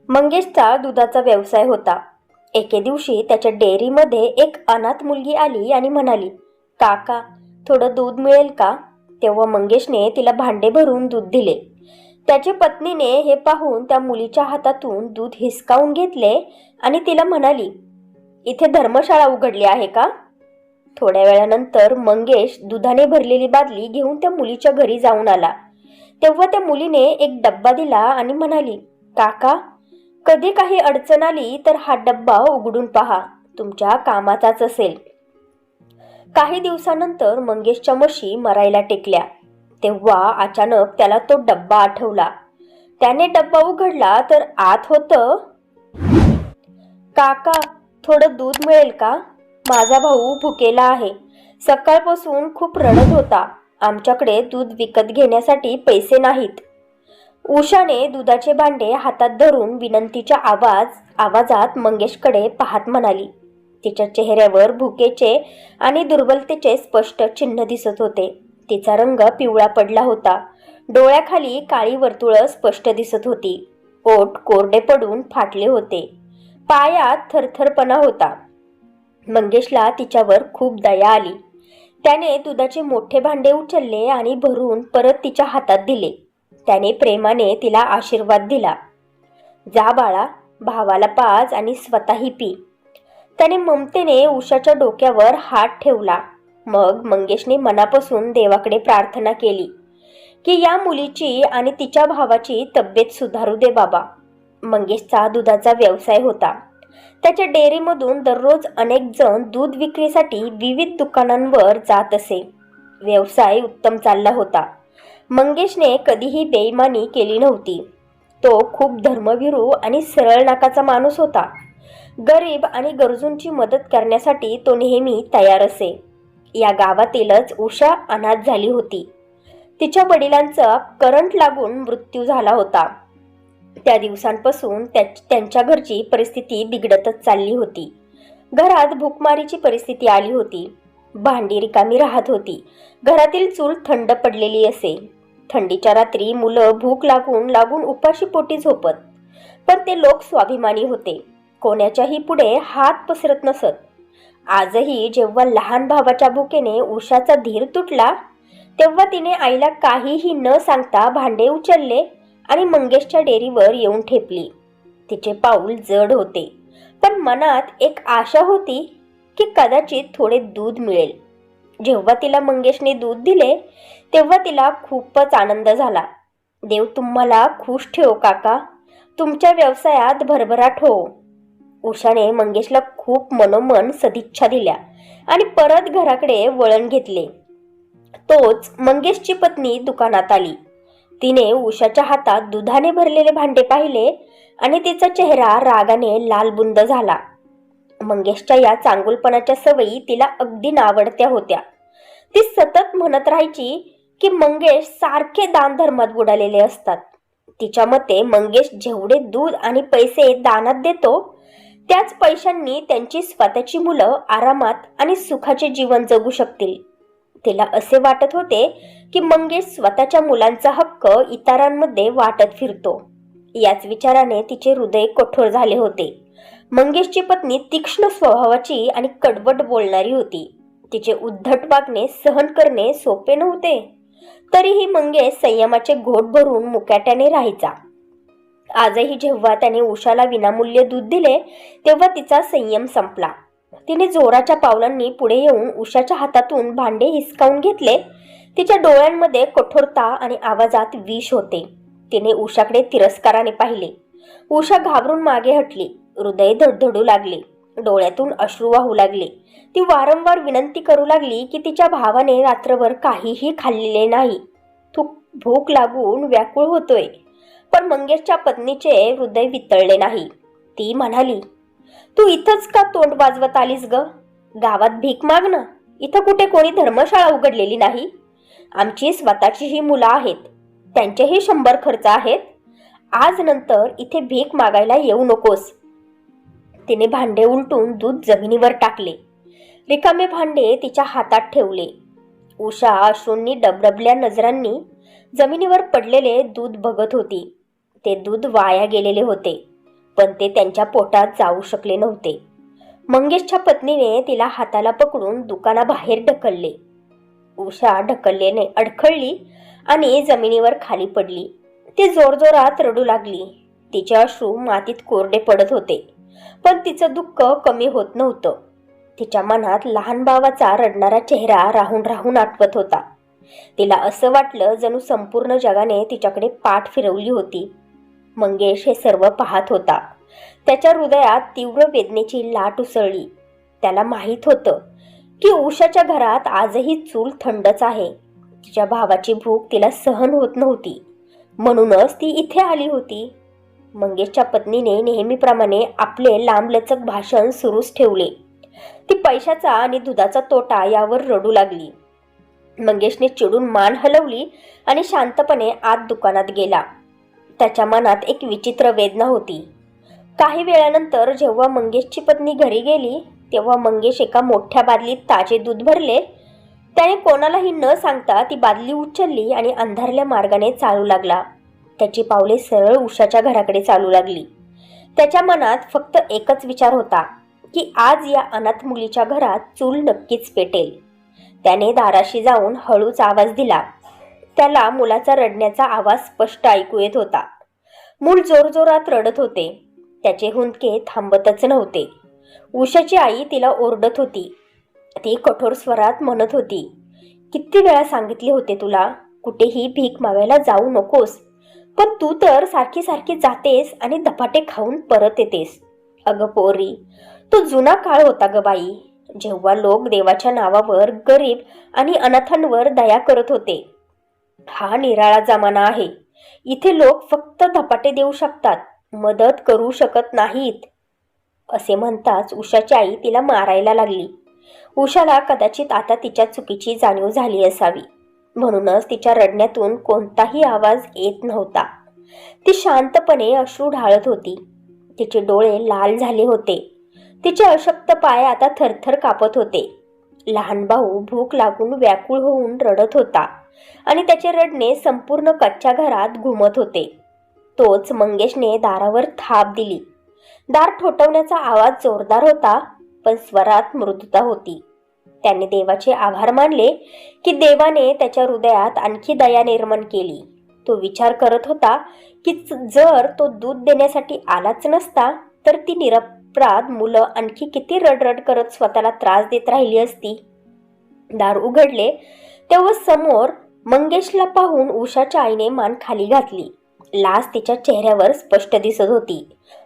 मंगेशचा दुधाचा व्यवसाय होता. एके दिवशी त्याच्या डेअरीमध्ये एक अनाथ मुलगी आली आणि म्हणाली, काका, थोडं दूध मिळेल का? तेव्हा मंगेशने तिला भांडे भरून दूध दिले. त्याच्या पत्नीने हे पाहून त्या मुलीच्या हातातून दूध हिसकावून घेतले आणि तिला म्हणाली, इथे धर्मशाळा उघडली आहे का? थोड्या वेळानंतर मंगेश दुधाने भरलेली बादली घेऊन त्या मुलीच्या घरी जाऊन आला. तेव्हा त्या मुलीने एक डब्बा दिला आणि म्हणाली, काका, कधी काही अडचण आली तर हा डब्बा उघडून पहा, तुमच्या कामाचाच असेल. काही दिवसानंतर मंगेशच्या म्हशी मरायला टेकल्या. तेव्हा अचानक त्याला तो डब्बा आठवला. त्याने डब्बा उघडला तर आत होतं, काका, थोडं दूध मिळेल का? माझा भाऊ भुकेला आहे. सकाळपासून खूप रडत होता. आमच्याकडे दूध विकत घेण्यासाठी पैसे नाहीत. उषाने दुधाचे भांडे हातात धरून विनंतीच्या आवाजात मंगेशकडे पाहत म्हणाली. तिच्या चेहऱ्यावर भुकेचे आणि दुर्बलतेचे स्पष्ट चिन्ह दिसत होते. तिचा रंग पिवळा पडला होता. डोळ्याखाली काळी वर्तुळं स्पष्ट दिसत होती. ओठ कोरडे पडून फाटले होते. पायात थरथरपणा होता. मंगेशला तिच्यावर खूप दया आली. त्याने दुधाचे मोठे भांडे उचलले आणि भरून परत तिच्या हातात दिले. त्याने प्रेमाने तिला आशीर्वाद दिला. जा बाळा, भावाला पाज आणि स्वतःही पी. त्याने ममतेने उषाच्या डोक्यावर हात ठेवला. मग मंगेशने मनापासून देवाकडे प्रार्थना केली की या मुलीची आणि तिच्या भावाची तब्येत सुधारू दे बाबा. मंगेशचा दुधाचा व्यवसाय होता. त्याच्या डेअरीमधून दररोज अनेक जण दूध विक्रीसाठी विविध दुकानांवर जात असे. व्यवसाय उत्तम चालला होता. मंगेशने कधीही बेईमानी केली नव्हती. तो खूप धर्मवीरू आणि सरळ नाकाचा माणूस होता. गरीब आणि गरजूंची मदत करण्यासाठी तो नेहमी तयार असे. या गावातीलच उषा अनाथ झाली होती. तिच्या वडिलांचा करंट लागून मृत्यू झाला होता. त्या दिवसांपासून त्यांच्या घरची परिस्थिती बिघडतच चालली होती. घरात भूकमारीची परिस्थिती आली होती. भांडी रिकामी राहत होती. घरातील चूल थंड पडलेली असे. थंडीच्या रात्री मुलं भूक लागून उपाशी पोटी झोपत. पण ते लोक स्वाभिमानी होते. कोणाच्याही पुढे हात पसरत नसत. आजही जेव्हा लहान भावाच्या भुकेने उषाचा धीर तुटला, तेव्हा तिने आईला काहीही न सांगता भांडे उचलले आणि मंगेशच्या डेअरीवर येऊन ठेपली. तिचे पाऊल जड होते, पण मनात एक आशा होती की कदाचित थोडे दूध मिळेल. जेव्हा तिला मंगेशने दूध दिले तेव्हा तिला खूपच आनंद झाला. देव तुम्हाला खुश ठेवो काका, तुमच्या व्यवसायात भरभराट हो. उषाने मंगेशला खूप मनोमन सदिच्छा दिल्या आणि परत घराकडे वळण घेतले. तोच मंगेशची पत्नी दुकानात आली. तिने उषाच्या हातात दुधाने भरलेले भांडे पाहिले आणि तिचा चेहरा रागाने लालबुंद झाला. मंगेशच्या या चांगुलपणाच्या सवयी तिला अगदी नावडत्या होत्या. ती सतत म्हणत राहायची की मंगेश सारखे दानधर्मात बुडालेले असतात. तिच्या मते मंगेश जेवढे दूध आणि पैसे दानात देतो, त्याच पैशांनी त्यांची स्वतःची मुलं आरामात आणि सुखाचे जीवन जगू शकतील. तिला असे वाटत होते की मंगेश स्वतःच्या मुलांचा हक्क इतरांमध्ये वाटत फिरतो. याच विचाराने तिचे हृदय कठोर झाले होते. मंगेशची पत्नी तीक्ष्ण स्वभावाची आणि कडवट बोलणारी होती. तिचे उद्धट वागणे सहन करणे सोपे नव्हते. तरीही मंगेश संयमाचे घोट भरून मुकाट्याने राहायचा. आजही जेव्हा त्याने उषाला विनामूल्य दूध दिले तेव्हा तिचा संयम संपला. तिने जोराच्या पावलांनी पुढे येऊन उषाच्या हातातून भांडे हिसकावून घेतले. तिच्या डोळ्यांमध्ये कठोरता आणि आवाजात विष होते. तिने उषाकडे तिरस्काराने पाहिले. उषा घाबरून मागे हटली. हृदय धडधडू लागले. डोळ्यातून अश्रू वाहू लागले. ती वारंवार विनंती करू लागली की तिच्या भावाने रात्रभर काहीही खाल्लेले नाही. तो भूक लागून व्याकुळ होतोय. पण मंगेशच्या पत्नीचे हृदय वितळले नाही. ती म्हणाली, तू इथंच का तोंड वाजवत आलीस ग? गावात भीक माग ना. इथं कुठे कोणी धर्मशाळा उघडलेली नाही. आमची स्वतःचीही मुलं आहेत. त्यांचेही 100 खर्च आहेत. आज नंतर इथे भीक मागायला येऊ नकोस. तिने भांडे उलटून दूध जमिनीवर टाकले. रिकामे भांडे तिच्या हातात ठेवले. उषा अश्रूंनी डबडबल्या नजरांनी जमिनीवर पडलेले दूध बघत होती. ते दूध वाया गेलेले होते. पण ते त्यांच्या पोटात जाऊ शकले नव्हते. मंगेशच्या पत्नीने तिला हाताला पकडून दुकानाबाहेर ढकलले. उषा ढकलल्याने अडखळली आणि जमिनीवर खाली पडली. ती जोरजोरात रडू लागली. तिचे अश्रू मातीत कोरडे पडत होते, पण तिचं दुःख कमी होत नव्हतं. तिच्या मनात लहान भावाचा रडणारा चेहरा राहून राहून आठवत होता. तिला असं वाटलं जणू संपूर्ण जगाने तिच्याकडे पाठ फिरवली होती. मंगेश हे सर्व पाहत होता. त्याच्या हृदयात तीव्र वेदनेची लाट उसळली. त्याला माहीत होतं की उषाच्या घरात आजही चूल थंडच आहे. तिच्या भावाची भूक तिला सहन होत नव्हती, म्हणूनच ती इथे आली होती. मंगेशच्या पत्नीने नेहमीप्रमाणे आपले लांबलचक भाषण सुरूच ठेवले. ती पैशाचा आणि दुधाचा तोटा यावर रडू लागली. मंगेशने चिडून मान हलवली आणि शांतपणे आत दुकानात गेला. त्याच्या मनात एक विचित्र वेदना होती. काही वेळानंतर जेव्हा मंगेशची पत्नी घरी गेली, तेव्हा मंगेश एका मोठ्या बादलीत ताजे दूध भरले. त्याने कोणालाही न सांगता ती बादली उचलली आणि अंधारल्या मार्गाने चालू लागला. त्याची पावले सरळ उषाच्या घराकडे चालू लागली. त्याच्या मनात फक्त एकच विचार होता की आज या अनाथ मुलीच्या घरात चूल नक्कीच पेटेल. त्याने दाराशी जाऊन हळूच आवाज दिला. त्याला मुलाचा रडण्याचा आवाज स्पष्ट ऐकू येत होता. मूल जोरजोरात रडत होते. त्याचे हुंदके थांबतच नव्हते. उषाची आई तिला ओरडत होती. ती कठोर स्वरात म्हणत होती, किती वेळा सांगितले होते तुला, कुठेही भीक मागायला जाऊ नकोस, पण तू तर सारखी सारखी जातेस आणि धपाटे खाऊन परत येतेस. अगं पोरी, तो जुना काळ होता ग बाई, जेव्हा लोक देवाच्या नावावर गरीब आणि अनाथांवर दया करत होते. हा निराळा जमाना आहे. इथे लोक फक्त धपाटे देऊ शकतात, मदत करू शकत नाहीत. असे म्हणताच उषाची आई तिला मारायला लागली. उषाला कदाचित आता तिच्या चुकीची जाणीव झाली असावी, म्हणूनच तिच्या रडण्यातून कोणताही आवाज येत नव्हता. ती शांतपणे अश्रू ढाळत होती. तिचे डोळे लाल झाले होते. तिचे अशक्त पाय आता थरथर कापत होते. लहान भाऊ भूक लागून व्याकुळ होऊन रडत होता आणि त्याचे रडणे संपूर्ण कच्च्या घरात घुमत होते. तोच मंगेशने दारावर थाप दिली. दार ठोठवण्याचा आवाज जोरदार होता, पण स्वरात मृदुता होती. त्याने देवाचे आभार मानले की देवाने त्याच्या हृदयात आणखी दया निर्माण केली. तो विचार करत होता की जर तो दूध देण्यासाठी आलाच नसता तर ती निरपराध मुलं आणखी किती रडरड करत स्वतःला त्रास देत राहिली असती. दार उघडले तेव्हा समोर मंगेशला पाहून उषाच्या आईने मान खाली घातली. लाज तिच्या चेहऱ्यावर स्पष्ट दिसत होती,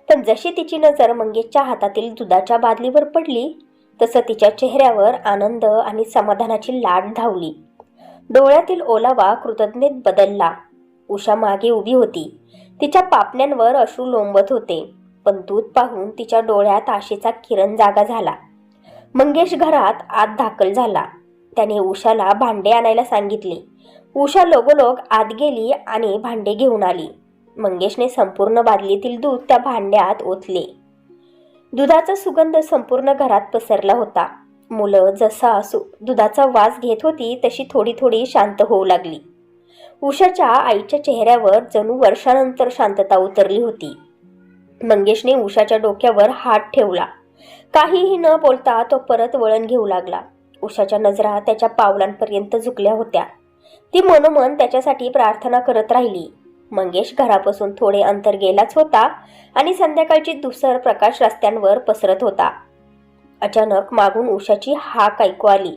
पण जशी तिची नजर मंगेशच्या हातातील दुधाच्या बादलीवर पडली तसं तिच्या चेहऱ्यावर आनंद आणि समाधानाची लाट धावली. डोळ्यातील ओलावा कृतज्ञतेत बदलला. उषा मागे उभी होती. तिच्या पापण्यांवर अश्रू लोंबत होते, पण दूध पाहून तिच्या डोळ्यात आशेचा किरण जागा झाला. मंगेश घरात आत दाखल झाला. त्याने उषाला भांडे आणायला सांगितले. उषा लगोलग आत गेली आणि भांडे घेऊन आली. मंगेशने संपूर्ण बादलीतील दूध त्या भांड्यात ओतले. दुधाचा सुगंध संपूर्ण घरात पसरला होता. मुलं जसा दुधाचा वास घेत होती तशी थोडी थोडी शांत होऊ लागली. उषाच्या आईच्या चेहऱ्यावर जणू वर्षानंतर शांतता उतरली होती. मंगेशने उषाच्या डोक्यावर हात ठेवला. काहीही न बोलता तो परत वळण घेऊ लागला. उषाच्या नजरा त्याच्या पावलांपर्यंत झुकल्या होत्या. ती मनोमन त्याच्यासाठी प्रार्थना करत राहिली. मंगेश घरापासून थोडे अंतर गेलाच होता आणि संध्याकाळची धुसर प्रकाश रस्त्यांवर पसरत होता. अचानक मागून उषाची हाक ऐकू आली.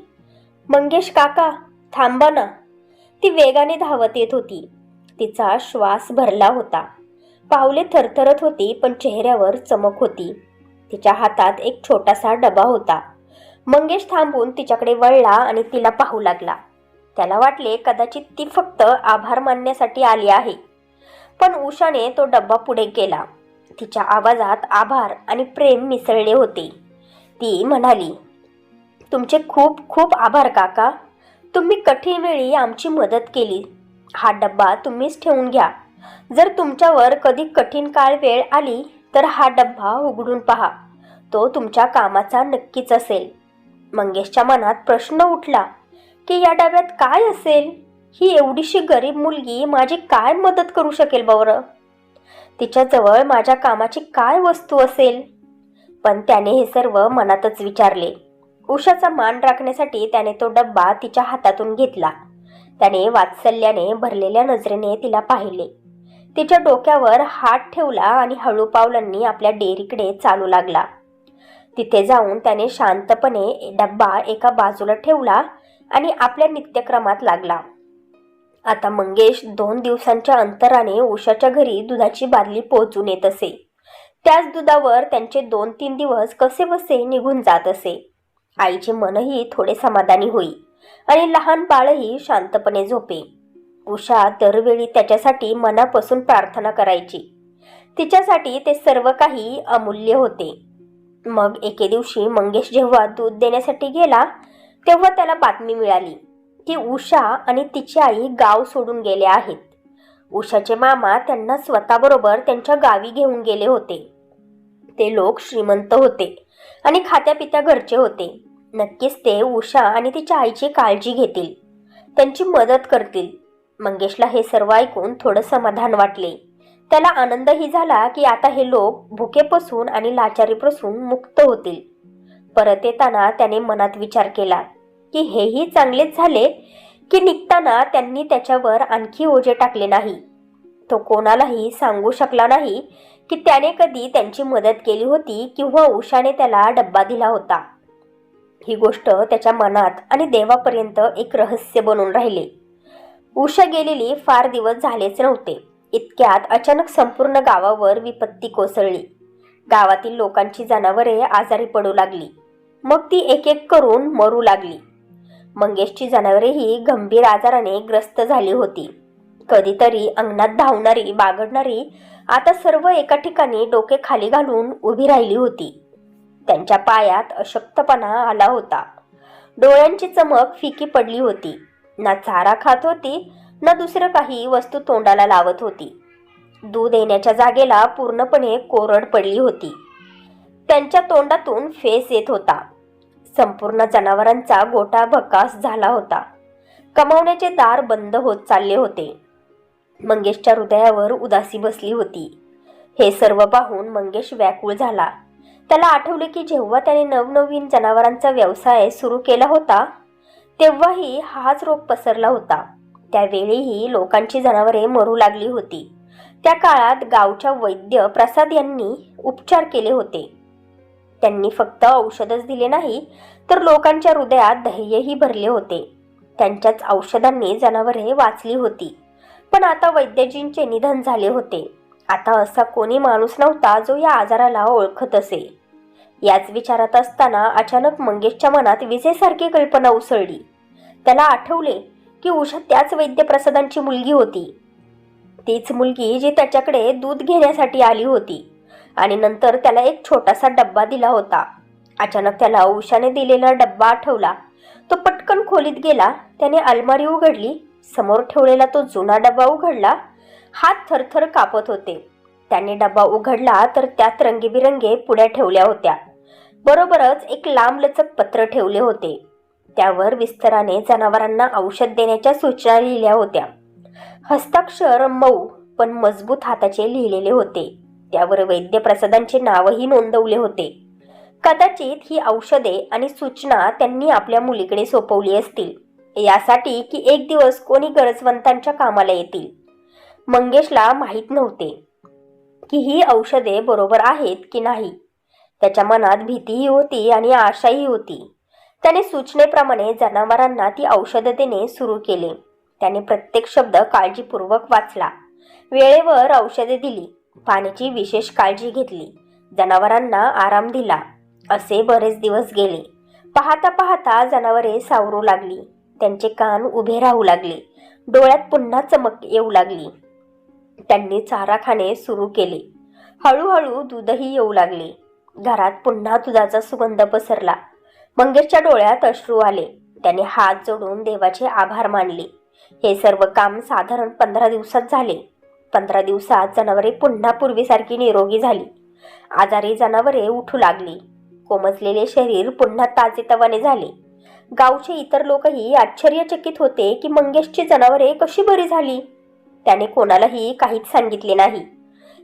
मंगेश काका, थांबा ना. ती वेगाने धावत येत होती. तिचा श्वास भरला होता. पावले थरथरत होती, पण चेहऱ्यावर चमक होती. तिच्या हातात एक छोटासा डबा होता. मंगेश थांबून तिच्याकडे वळला आणि तिला पाहू लागला. त्याला वाटले कदाचित ती फक्त आभार मानण्यासाठी आली आहे, पण उषाने तो डब्बा पुढे केला. तिच्या आवाजात आभार आणि प्रेम मिसळले होते. ती म्हणाली, तुमचे खूप खूप आभार काका. तुम्ही कठीण वेळी आमची मदत केली. हा डब्बा तुम्हीच ठेवून घ्या. जर तुमच्यावर कधी कठीण काळ वेळ आली तर हा डब्बा उघडून पहा. तो तुमच्या कामाचा नक्कीच असेल. मंगेशच्या मनात प्रश्न उठला की या डब्यात काय असेल? ही एवढीशी गरीब मुलगी माझी काय मदत करू शकेल बरं? तिच्याजवळ माझ्या कामाची काय वस्तू असेल? पण त्याने हे सर्व मनातच विचारले. उषाचा मान राखण्यासाठी त्याने तो डब्बा तिच्या हातातून घेतला. त्याने वात्सल्याने भरलेल्या नजरेने तिला पाहिले. तिच्या डोक्यावर हात ठेवला आणि हळू पावलांनी आपल्या डेअरीकडे चालू लागला. तिथे जाऊन त्याने शांतपणे डब्बा एका बाजूला ठेवला आणि आपल्या नित्यक्रमात लागला. आता मंगेश 2 दिवसांच्या अंतराने उषाच्या घरी दुधाची बादली पोहोचून येत असे. त्याच दुधावर त्यांचे 2-3 दिवस कसे बसे निघून जात असे. आईचे मनही थोडे समाधानी होई आणि लहान बाळही शांतपणे झोपे. उषा दरवेळी त्याच्यासाठी मनापासून प्रार्थना करायची. तिच्यासाठी ते सर्व काही अमूल्य होते. मग एके दिवशी मंगेश जेव्हा दूध देण्यासाठी गेला तेव्हा त्याला बातमी मिळाली की उषा आणि तिची आई गाव सोडून गेले आहेत. उषाचे मामा त्यांना स्वतःबरोबर त्यांच्या गावी घेऊन गेले होते. ते लोक श्रीमंत होते आणि खात्यापित्या घरचे होते. नक्कीच ते उषा आणि तिच्या आईची काळजी घेतील, त्यांची मदत करतील. मंगेशला हे सर्व ऐकून थोडं समाधान वाटले. त्याला आनंदही झाला की आता हे लोक भुकेपासून आणि लाचारीपासून मुक्त होतील. परत येताना त्याने मनात विचार केला की हेही चांगलेच झाले की निघताना त्यांनी त्याच्यावर आणखी ओझे टाकले नाही. तो कोणालाही सांगू शकला नाही की त्याने कधी त्यांची मदत केली होती किंवा उषाने त्याला डब्बा दिला होता. ही गोष्ट त्याच्या मनात आणि देवापर्यंत एक रहस्य बनून राहिले. उषा गेलेली फार दिवस झालेच नव्हते. इतक्यात अचानक संपूर्ण गावावर विपत्ती कोसळली. गावातील लोकांची जनावरे आजारी पडू लागली. मग ती एक एक करून मरू लागली. मंगेशची जनावरेही गंभीर आजाराने ग्रस्त झाली होती. कधीतरी अंगणात धावणारी बागडणारी आता सर्व एका ठिकाणी डोके खाली घालून उभी राहिली होती. त्यांच्या पायात अशक्तपणा आला होता. डोळ्यांची चमक फिकी पडली होती. ना चारा खात होती ना दुसरं काही वस्तू तोंडाला लावत होती. दूध येण्याच्या जागेला पूर्णपणे कोरड पडली होती. त्यांच्या तोंडातून फेस येत होता. संपूर्ण जनावरांचा गोटा भकास झाला होता. कमावण्याचे दार बंद होत चालले होते. मंगेशच्या हृदयावर उदासी बसली होती. हे सर्व पाहून मंगेश व्याकुळ झाला. त्याला आठवले की जेव्हा त्याने नवनवीन जनावरांचा व्यवसाय सुरू केला होता तेव्हाही हाच रोग पसरला होता. त्यावेळीही लोकांची जनावरे मरू लागली होती. त्या काळात गावच्या वैद्य प्रसाद यांनी उपचार केले होते. त्यांनी फक्त औषधच दिले नाही तर लोकांच्या हृदयात धैर्यही भरले होते. त्यांच्याच औषधांनी जनावरे वाचली होती. पण आता वैद्यजींचे निधन झाले होते. आता असा कोणी माणूस नव्हता जो या आजाराला ओळखत असे. याच विचारात असताना अचानक मंगेशच्या मनात विजेसारखी कल्पना उसळली. त्याला आठवले की उषा त्याच वैद्य प्रसादांची मुलगी होती. तीच मुलगी जी त्याच्याकडे दूध घेण्यासाठी आली होती आणि नंतर त्याला एक छोटासा डब्बा दिला होता. अचानक त्याला उषाने दिलेला डब्बा आठवला. तो पटकन खोलीत गेला. त्याने अलमारी उघडली. समोर ठेवलेला तो जुना डब्बा उघडला. हात थरथर कापत होते. त्याने डब्बा उघडला तर त्यात रंगीबिरंगी पुड्या ठेवल्या होत्या. बरोबरच एक लांबलचक पत्र ठेवले होते. त्यावर विस्ताराने जनावरांना औषध देण्याच्या सूचना लिहिल्या होत्या. हस्ताक्षर मऊ पण मजबूत हाताचे लिहिलेले होते. त्यावर वैद्य प्रसादांचे नावही नोंदवले होते. कदाचित ही औषधे आणि सूचना त्यांनी आपल्या मुलीकडे सोपवली असतील, यासाठी की एक दिवस कोणी गरजवंतांच्या कामाला येतील. मंगेशला माहीत नव्हते की ही औषधे बरोबर आहेत की नाही. त्याच्या मनात भीतीही होती आणि आशाही होती. त्याने सूचनेप्रमाणे जनावरांना ती औषधे देणे सुरू केले. त्याने प्रत्येक शब्द काळजीपूर्वक वाचला. वेळेवर औषधे दिली. पाण्याची विशेष काळजी घेतली. जनावरांना आराम दिला. असे बरेच दिवस गेले. पाहता पाहता जनावरे सावरू लागली. त्यांचे कान उभे राहू लागले. डोळ्यात पुन्हा चमक येऊ लागली. त्यांनी चारा खाणे सुरू केले. हळूहळू दूधही येऊ लागले. घरात पुन्हा दुधाचा सुगंध पसरला. मंगेशच्या डोळ्यात अश्रू आले. त्याने हात जोडून देवाचे आभार मानले. हे सर्व काम साधारण 15 दिवसात झाले. 15 दिवसात जनावरे पुन्हा पूर्वीसारखी निरोगी झाली. आजारी जनावरे उठू लागली. कोमजलेले शरीर पुन्हा ताजेतवाने झाले. गावचे इतर लोकही आश्चर्यचकित होते की मंगेशची जनावरे कशी बरी झाली. त्याने कोणालाही काहीच सांगितले नाही.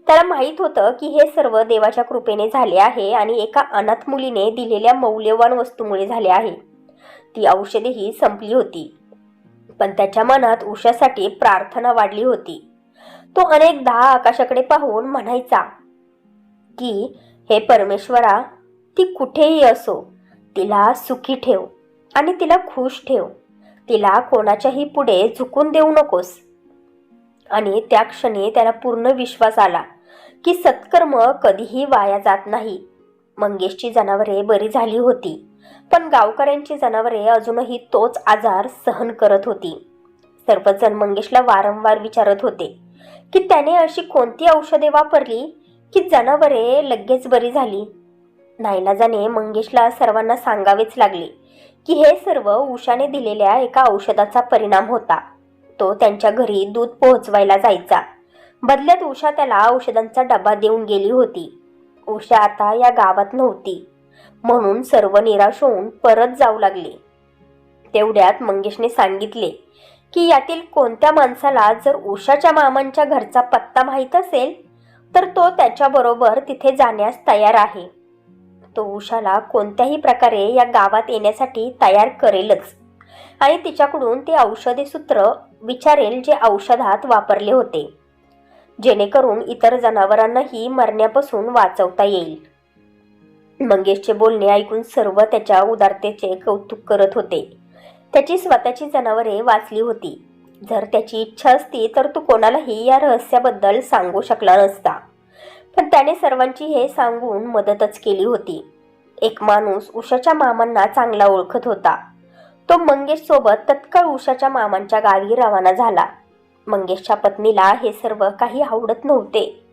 त्याला माहीत होतं की हे सर्व देवाच्या कृपेने झाले आहे आणि एका अनाथ मुलीने दिलेल्या मौल्यवान वस्तूमुळे झाले आहे. ती औषधेही संपली होती, पण त्याच्या मनात उषासाठी प्रार्थना वाढली होती. तो अनेकदा आकाशाकडे पाहून म्हणायचा की हे परमेश्वरा, ती कुठेही असो, तिला सुखी ठेव आणि तिला खुश ठेव. तिला कोणाच्याही पुढे झुकून देऊ नकोस. आणि त्या क्षणी त्याला पूर्ण विश्वास आला की सत्कर्म कधीही वाया जात नाही. मंगेशची जनावरे बरी झाली होती, पण गावकऱ्यांची जनावरे अजूनही तोच आजार सहन करत होती. सर्वजण मंगेशला वारंवार विचारत होते की त्याने अशी कोणती औषधे वापरली की जनावरे लगेच बरी झाली. नाईलाजाने मंगेशला सर्वांना सांगावेच लागले की हे सर्व उषाने दिलेल्या एका औषधाचा परिणाम होता. तो त्यांच्या घरी दूध पोहोचवायला जायचा. बदल्यात उषा त्याला औषधांचा डबा देऊन गेली होती. उषा आता या गावात नव्हती, म्हणून सर्व निराश होऊन परत जाऊ लागले. तेवढ्यात मंगेशने सांगितले की यातील कोणत्या माणसाला जर उषाच्या मामांच्या घरचा पत्ता माहीत असेल तर तो त्याच्याबरोबर तिथे जाण्यास तयार आहे. तो उषाला कोणत्याही प्रकारे या गावात येण्यासाठी तयार करेलच आणि तिच्याकडून ते औषधे सूत्र विचारेल जे औषधात वापरले होते, जेणेकरून इतर जनावरांनाही मरण्यापासून वाचवता येईल. मंगेशचे बोलणे ऐकून सर्व त्याच्या उदारतेचे कौतुक करत होते. त्याची स्वतःची जनावरे वाचली होती. जर त्याची इच्छा असती तर तो कोणालाही या रहस्याबद्दल सांगू शकला नसता, पण त्याने सर्वांची हे सांगून मदतच केली होती. एक माणूस उषाच्या मामांना चांगला ओळखत होता. तो मंगेश सोबत तत्काळ उषाच्या मामांच्या गावी रवाना झाला. मंगेशच्या पत्नीला हे सर्व काही आवडत नव्हते.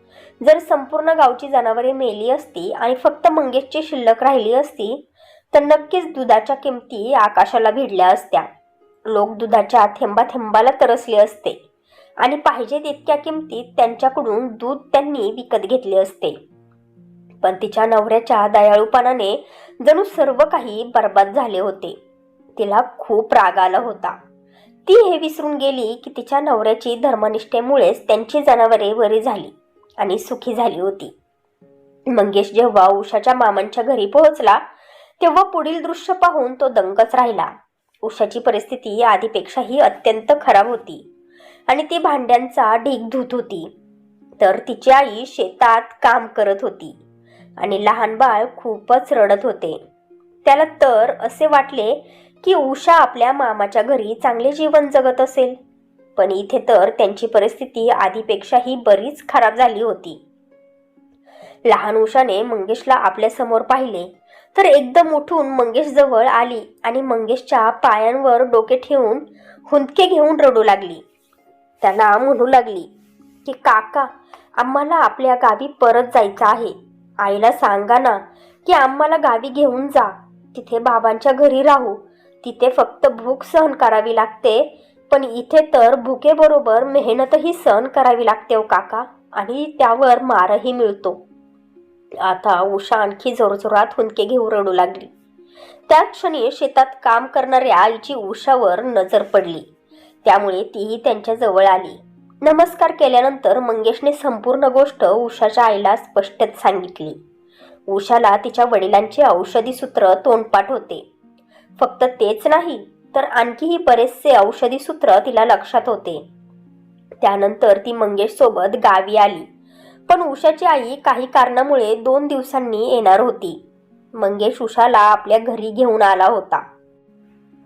जर संपूर्ण गावची जनावरे मेली असती आणि फक्त मंगेशची शिल्लक राहिली असती तर नक्कीच दुधाच्या किमती आकाशाला भिडल्या असत्या. लोक दुधाच्या थेंबाथेंबाला तरसले असते आणि पाहिजे तितक्या किमतीत त्यांच्याकडून दूध त्यांनी विकत घेतले असते. पण तिच्या नवऱ्याच्या दयाळूपणाने जणू सर्व काही बर्बाद झाले होते. तिला खूप राग आला होता. ती हे विसरून गेली की तिच्या नवऱ्याची धर्मनिष्ठेमुळेच त्यांची जनावरे बरी झाली आणि सुखी झाली होती. मंगेश जेव्हा उषाच्या मामांच्या घरी पोहोचला तेव्हा पुढील दृश्य पाहून तो दंगच राहिला. उषाची परिस्थिती आधीपेक्षाही अत्यंत खराब होती आणि ती भांड्यांचा ढीग धुत होती, तर तिची आई शेतात काम करत होती आणि लहान बाळ खूपच रडत होते. त्याला तर असे वाटले की उषा आपल्या मामाच्या घरी चांगले जीवन जगत असेल, पण इथे तर त्यांची परिस्थिती आधीपेक्षाही बरीच खराब झाली होती. लहान उषाने मंगेशला आपल्या समोर पाहिले तर एकदम उठून मंगेश जवळ आली आणि मंगेशच्या पायांवर डोके ठेवून हुंदके घेऊन रडू लागली. त्याला म्हणू लागली की काका, आम्हाला आपल्या गावी परत जायचं आहे. आईला सांगा ना की आम्हाला गावी घेऊन जा. तिथे बाबांच्या घरी राहू. तिथे फक्त भूक सहन करावी लागते, पण इथे तर भुकेबरोबर मेहनतही सहन करावी लागते हो काका, आणि त्यावर मारही मिळतो. आता उषा आणखी जोरजोरात हुंदके घेऊन रडू लागली. त्या क्षणी शेतात काम करणाऱ्या आईची उषावर नजर पडली, त्यामुळे तीही त्यांच्या जवळ आली. नमस्कार केल्यानंतर मंगेशने संपूर्ण गोष्ट उषाच्या आईला स्पष्टच सांगितली. उषाला तिच्या वडिलांचे औषधी सूत्र तोंडपाठ होते. फक्त तेच नाही तर आणखीही बरेचसे औषधी सूत्र तिला लक्षात होते. त्यानंतर ती मंगेश सोबत गावी आली, पण उषाची आई काही कारणामुळे 2 दिवसांनी येणार होती. मंगेश उषाला आपल्या घरी घेऊन आला होता.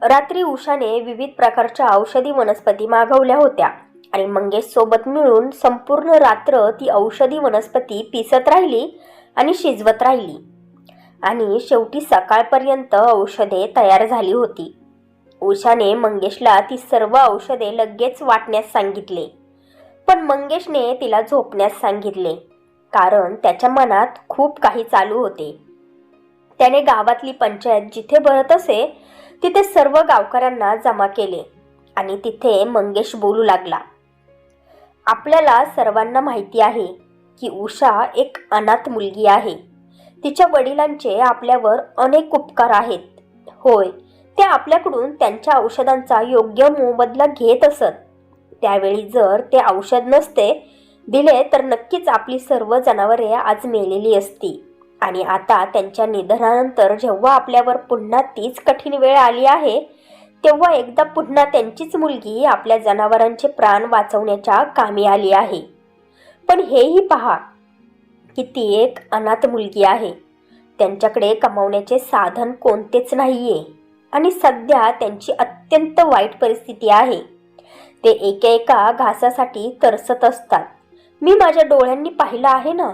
रात्री उषाने विविध प्रकारच्या औषधी वनस्पती मागवल्या होत्या आणि मंगेश सोबत मिळून संपूर्ण रात्र ती औषधी वनस्पती पिसत राहिली आणि शिजवत राहिली आणि शेवटी सकाळपर्यंत औषधे तयार झाली होती. उषाने मंगेशला ती सर्व औषधे लगेच वाटण्यास सांगितले, पण मंगेशने तिला झोपण्यास सांगितले, कारण त्याच्या मनात खूप काही चालू होते. त्याने गावातली पंचायत जिथे भरत असे तिथे सर्व गावकऱ्यांना जमा केले आणि तिथे मंगेश बोलू लागला. आपल्याला सर्वांना माहिती आहे की उषा एक अनाथ मुलगी आहे. तिच्या वडिलांचे आपल्यावर अनेक उपकार आहेत. होय, ते आपल्याकडून त्यांच्या औषधांचा योग्य मोबदला घेत असत. त्यावेळी जर ते औषध नसते दिले तर नक्कीच आपली सर्व जनावरे आज मेलेली असती. आणि आता त्यांच्या निधनानंतर जेव्हा आपल्यावर पुन्हा तीच कठीण वेळ आली आहे, तेव्हा एकदा पुन्हा त्यांचीच मुलगी आपल्या जनावरांचे प्राण वाचवण्याच्या कामी आली आहे. पण हेही पहा की ती एक अनाथ मुलगी आहे. त्यांच्याकडे कमावण्याचे साधन कोणतेच नाहीये आणि सध्या त्यांची अत्यंत वाईट परिस्थिती आहे. ते एका घासासाठी तरसत असतात. मी माझ्या डोळ्यांनी पाहिलं आहे ना.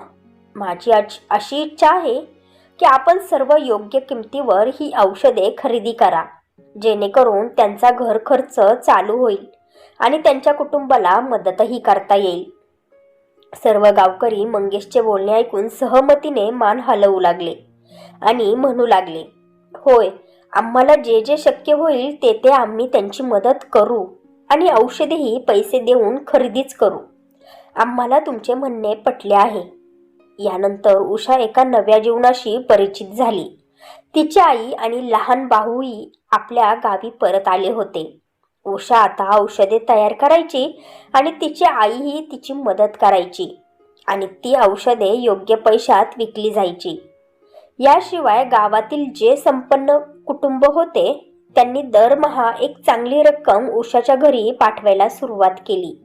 माझी अशी इच्छा आहे की आपण सर्व योग्य किमतीवर ही औषधे खरेदी करा, जेणेकरून त्यांचा घर खर्च चालू होईल आणि त्यांच्या कुटुंबाला मदतही करता येईल. सर्व गावकरी मंगेशचे बोलणे ऐकून सहमतीने मान हलवू लागले आणि म्हणू लागले, होय, आम्हाला जे जे शक्य होईल ते आम्ही त्यांची मदत करू आणि औषधेही पैसे देऊन खरेदीच करू. आम्हाला तुमचे म्हणणे पटले आहे. यानंतर उषा एका नव्या जीवनाशी परिचित झाली. तिची आई आणि लहान भाऊही आपल्या गावी परत आले होते. उषा आता औषधे तयार करायची आणि तिची आईही तिची मदत करायची आणि ती औषधे योग्य पैशात विकली जायची. याशिवाय गावातील जे संपन्न कुटुंब होते त्यांनी दरमहा एक चांगली रक्कम उषाच्या घरी पाठवायला सुरुवात केली.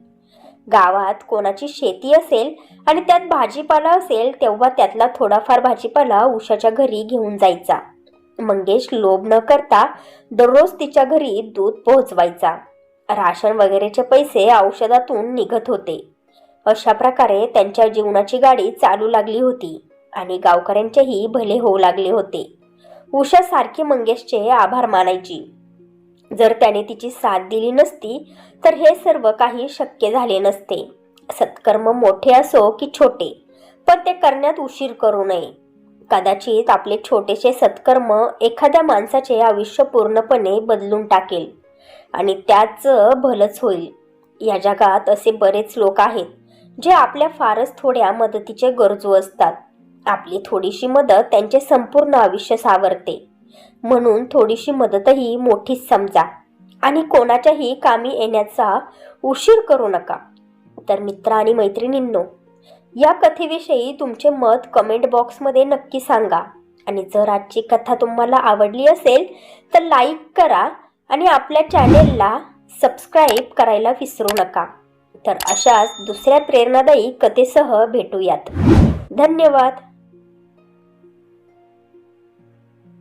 गावात कोणाची शेती असेल आणि त्यात भाजीपाला असेल तेव्हा त्यातला थोडाफार भाजीपाला उषाच्या घरी घेऊन जायचा. मंगेश लोभ न करता दररोज तिच्या घरी दूध पोहोचवायचा. राशन वगैरेचे पैसे औषधातून निघत होते. अशा प्रकारे त्यांच्या जीवनाची गाडी चालू लागली होती आणि गावकऱ्यांचेही भले होऊ लागले होते. उषा सारखी मंगेशचे आभार मानायची. जर त्याने तिची साथ दिली नसती तर हे सर्व काही शक्य झाले नसते. सत्कर्म मोठे असो की छोटे, पण ते करण्यात उशीर करू नये. कदाचित आपले छोटेसे सत्कर्म एखाद्या माणसाचे आयुष्य पूर्णपणे बदलून टाकेल आणि त्याचं भलंच होईल. या जगात असे बरेच लोक आहेत जे आपल्या फारच थोड्या मदतीचे गरजू असतात. आपली थोडीशी मदत त्यांचे संपूर्ण आयुष्य सावरते. म्हणून थोडीशी मदतही मोठीच समजा आणि कोणाच्याही कामी येण्याचा उशीर करू नका. तर मित्र आणि मैत्रिणींनो, या कथेविषयी तुमचे मत कमेंट बॉक्समध्ये नक्की सांगा. आणि जर आजची कथा तुम्हाला आवडली असेल तर लाईक करा आणि आपल्या चॅनेलला सबस्क्राईब करायला विसरू नका. तर अशाच दुसऱ्या प्रेरणादायी कथेसह भेटूयात. धन्यवाद.